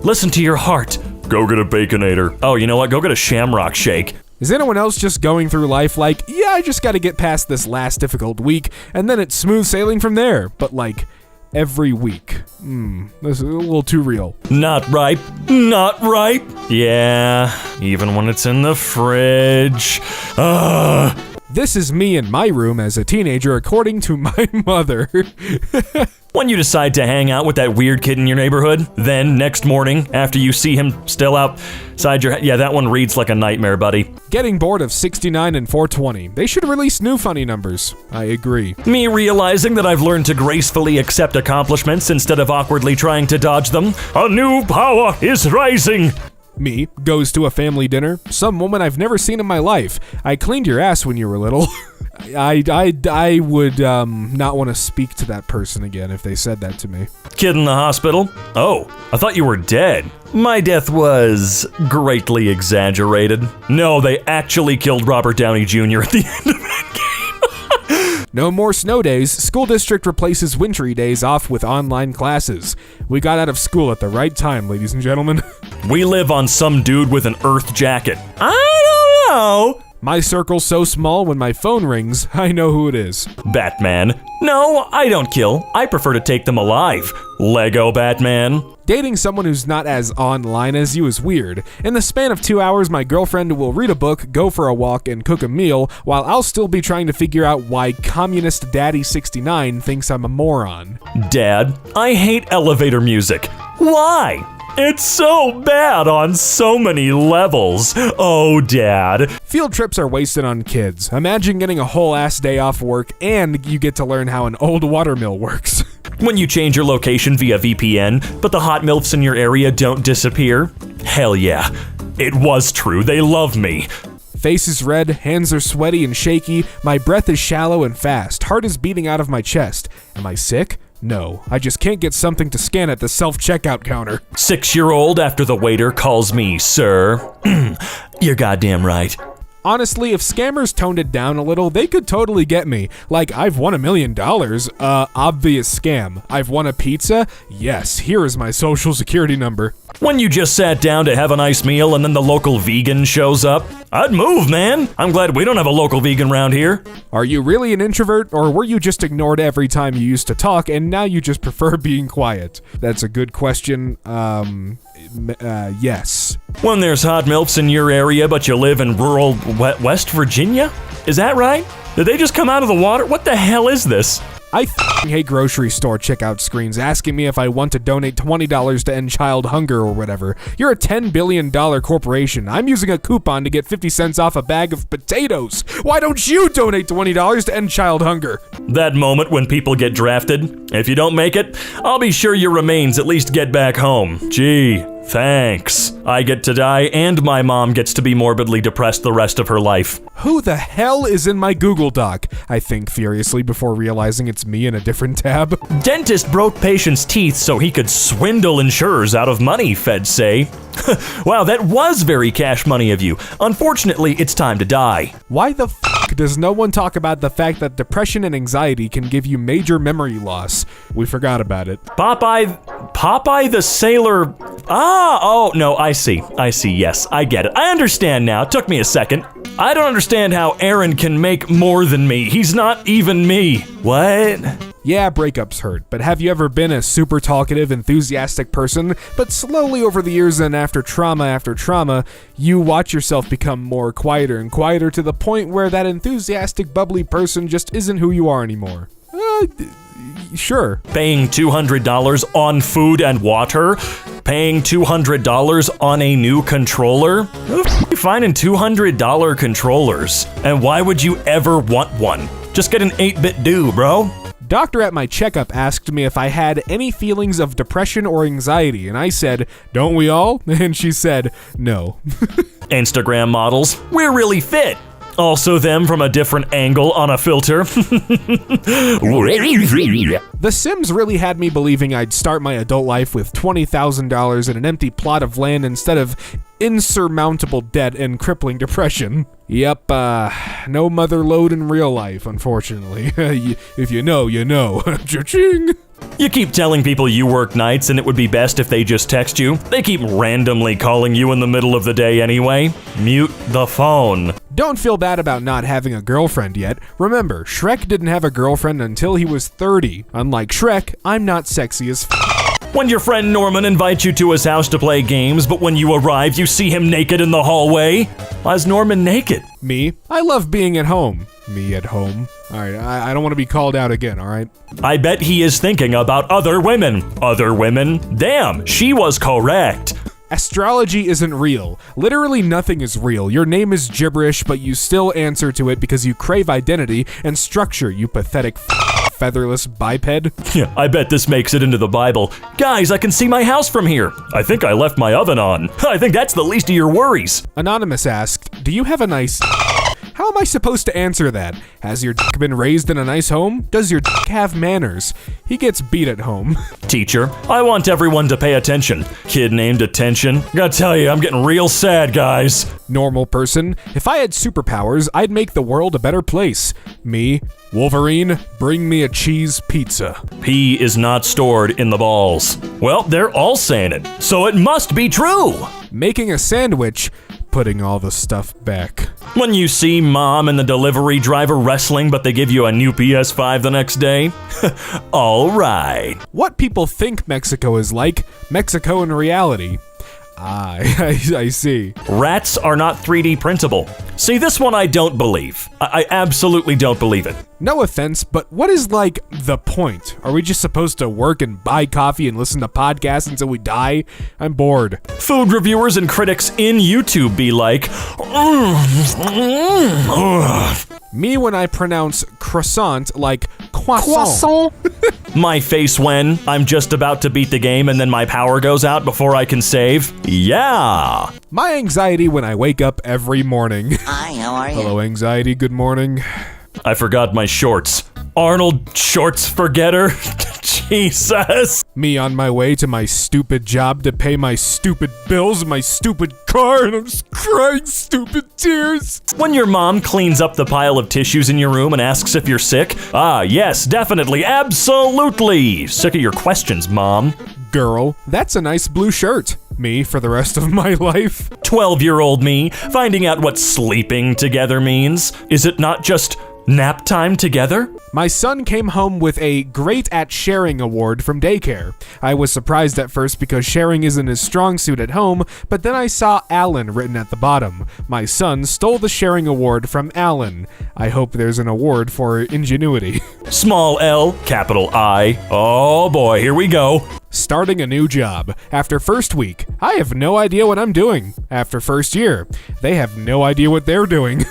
Listen to your heart. Go get a Baconator. Oh, you know what? Go get a Shamrock Shake. Is anyone else just going through life like, yeah, I just gotta get past this last difficult week, and then it's smooth sailing from there, but like, every week? This is a little too real. Not ripe. Not ripe. Yeah, even when it's in the fridge. This is me in my room as a teenager, according to my mother. When you decide to hang out with that weird kid in your neighborhood, then next morning, after you see him still outside your... Yeah, that one reads like a nightmare, buddy. Getting bored of 69 and 420. They should release new funny numbers. I agree. Me realizing that I've learned to gracefully accept accomplishments instead of awkwardly trying to dodge them. A new power is rising. Me goes to a family dinner. Some woman I've never seen in my life. I cleaned your ass when you were little. I would not want to speak to that person again if they said that to me. Kid in the hospital? Oh, I thought you were dead. My death was greatly exaggerated. No, they actually killed Robert Downey Jr. at the end of that game. No more snow days. School district replaces wintry days off with online classes. We got out of school at the right time, ladies and gentlemen. We live on some dude with an Earth jacket. I don't know. My circle's so small when my phone rings, I know who it is. Batman. No, I don't kill. I prefer to take them alive. Lego Batman. Dating someone who's not as online as you is weird. In the span of 2 hours, my girlfriend will read a book, go for a walk, and cook a meal, while I'll still be trying to figure out why communist daddy 69 thinks I'm a moron. Dad, I hate elevator music. Why? It's so bad on so many levels. Oh, Dad. Field trips are wasted on kids. Imagine getting a whole ass day off work and you get to learn how an old water mill works. When you change your location via VPN, but the hot MILFs in your area don't disappear? Hell yeah. It was true. They love me. Face is red, hands are sweaty and shaky, my breath is shallow and fast, heart is beating out of my chest. Am I sick? No, I just can't get something to scan at the self-checkout counter. 6-year-old after the waiter calls me, sir. You're goddamn right. Honestly, if scammers toned it down a little, they could totally get me. Like, I've won $1 million. Obvious scam. I've won a pizza? Yes, here is my social security number. When you just sat down to have a nice meal and then the local vegan shows up, I'd move, man. I'm glad we don't have a local vegan around here. Are you really an introvert, or were you just ignored every time you used to talk and now you just prefer being quiet? That's a good question. Yes. When there's hot MILFs in your area, but you live in rural West Virginia? Is that right? Did they just come out of the water? What the hell is this? I hate grocery store checkout screens asking me if I want to donate $20 to end child hunger or whatever. You're a $10 billion corporation. I'm using a coupon to get 50 cents off a bag of potatoes. Why don't you donate $20 to end child hunger? That moment when people get drafted. If you don't make it, I'll be sure your remains at least get back home. Gee, thanks. I get to die and my mom gets to be morbidly depressed the rest of her life. Who the hell is in my Google Doc? I think furiously before realizing it's me in a different tab. Dentist broke patient's teeth so he could swindle insurers out of money, feds say. Wow, that was very cash money of you. Unfortunately, it's time to die. Why the f*** does no one talk about the fact that depression and anxiety can give you major memory loss? We forgot about it. Popeye the Sailor... Oh, no, I see, yes, I get it. I understand now, it took me a second. I don't understand how Aaron can make more than me. He's not even me. What? Yeah, breakups hurt, but have you ever been a super talkative, enthusiastic person, but slowly over the years and after trauma, you watch yourself become more quieter and quieter to the point where that enthusiastic, bubbly person just isn't who you are anymore? Sure. Paying $200 on food and water? Paying $200 on a new controller? Who the f*** you finding $200 controllers? And why would you ever want one? Just get an 8-bit do, bro. Doctor at my checkup asked me if I had any feelings of depression or anxiety, and I said, "Don't we all?" And she said, "No." Instagram models, we're really fit. Also them from a different angle on a filter. The Sims really had me believing I'd start my adult life with $20,000 and an empty plot of land instead of insurmountable debt and crippling depression. Yep, no mother lode in real life, unfortunately. If you know, you know. Cha-ching! You keep telling people you work nights and it would be best if they just text you. They keep randomly calling you in the middle of the day anyway. Mute the phone. Don't feel bad about not having a girlfriend yet. Remember, Shrek didn't have a girlfriend until he was 30. Unlike Shrek, I'm not sexy as When your friend Norman invites you to his house to play games, but when you arrive, you see him naked in the hallway. Why is Norman naked? Me? I love being at home. Me at home? Alright, I don't want to be called out again, alright? I bet he is thinking about other women. Other women? Damn, she was correct. Astrology isn't real. Literally nothing is real. Your name is gibberish, but you still answer to it because you crave identity and structure, you pathetic featherless biped. Yeah, I bet this makes it into the Bible. Guys, I can see my house from here. I think I left my oven on. I think that's the least of your worries. Anonymous asked, do you have a nice How am I supposed to answer that? Has your dick been raised in a nice home? Does your dick have manners? He gets beat at home. Teacher, I want everyone to pay attention. Kid named Attention. Gotta tell you, I'm getting real sad, guys. Normal person, if I had superpowers, I'd make the world a better place. Me, Wolverine, bring me a cheese pizza. Pee is not stored in the balls. Well, they're all saying it, so it must be true. Making a sandwich, putting all the stuff back. When you see mom and the delivery driver wrestling, but they give you a new PS5 the next day? All right. What people think Mexico is like, Mexico in reality. I see. Rats are not 3D printable. See, this one I don't believe. I absolutely don't believe it. No offense, but what is, like, the point? Are we just supposed to work and buy coffee and listen to podcasts until we die? I'm bored. Food reviewers and critics in YouTube be like, Me when I pronounce croissant like croissant. My face when I'm just about to beat the game and then my power goes out before I can save. Yeah. My anxiety when I wake up every morning. Hi, how are you? Hello, anxiety, good morning. I forgot my shorts. Arnold Shorts Forgetter. Jesus. Me on my way to my stupid job to pay my stupid bills and my stupid car, and I'm just crying stupid tears. When your mom cleans up the pile of tissues in your room and asks if you're sick, yes, definitely, absolutely. Sick of your questions, Mom. Girl, that's a nice blue shirt. Me for the rest of my life. 12-year-old me finding out what sleeping together means. Is it not just nap time together? My son came home with a Great at Sharing award from daycare. I was surprised at first because sharing isn't his strong suit at home, but then I saw Alan written at the bottom. My son stole the sharing award from Alan. I hope there's an award for ingenuity. Small L, capital I. Oh boy, here we go. Starting a new job. After first week, I have no idea what I'm doing. After first year, they have no idea what they're doing.